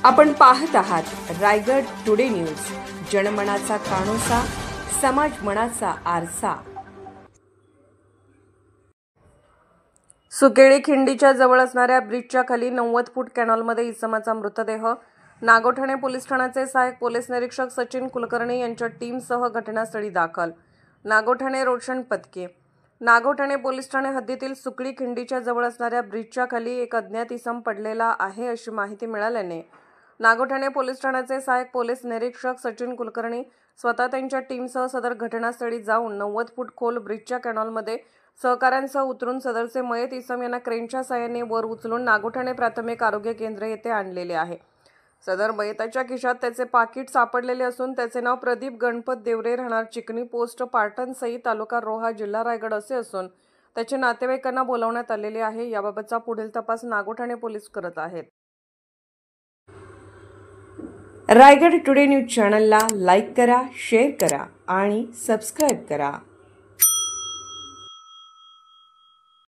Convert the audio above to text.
आपण पाहत आहात रायगड टुडे न्यूज, जनमनाचा कानोसा, समाज मनाचा आरसा। सुकेळी खिंडीच्या जवळ असणाऱ्या ब्रिजच्या खाली 90 फूट कॅनॉलमध्ये इसमाचा मृतदेह। नागोठणे पोलीस ठाण्याचे सहाय्यक पोलीस निरीक्षक सचिन कुलकर्णी यांच्या टीमसह घटनास्थळी दाखल। नागोठणे रोशन पथके। नागोठणे पोलीस ठाणे हद्दीतील सुकळी खिंडीच्या जवळ असणाऱ्या ब्रिजच्या खाली एक अज्ञात इसम पडलेला आहे अशी माहिती मिळाल्याने नागोठणे पोलीस ठाण्याचे सहाय्यक पोलीस निरीक्षक सचिन कुलकर्णी स्वतः त्यांच्या टीमसह सदर घटनास्थळी जाऊन 90 फूट खोल ब्रिजच्या कॅनॉलमध्ये सहकाऱ्यांसह उतरून सदरचे मयत इसम यांना क्रेनच्या साहाय्याने वर उचलून नागोठणे प्राथमिक आरोग्य केंद्र येथे आणलेले आहे। सदर मयताच्या खिशात त्याचे पाकिट सापडलेले असून त्याचे नाव प्रदीप गणपत देवरे, राहणार चिकणी, पोस्ट पाटण सई, तालुका रोहा, जिल्हा रायगड असे असून त्याचे नातेवाईकांना बोलावण्यात आलेले आहे। याबाबतचा पुढील तपास नागोठणे पोलीस करत आहेत। रायगड टुडे न्यूज चॅनलला लाईक करा, शेअर करा आणि सबस्क्राईब करा।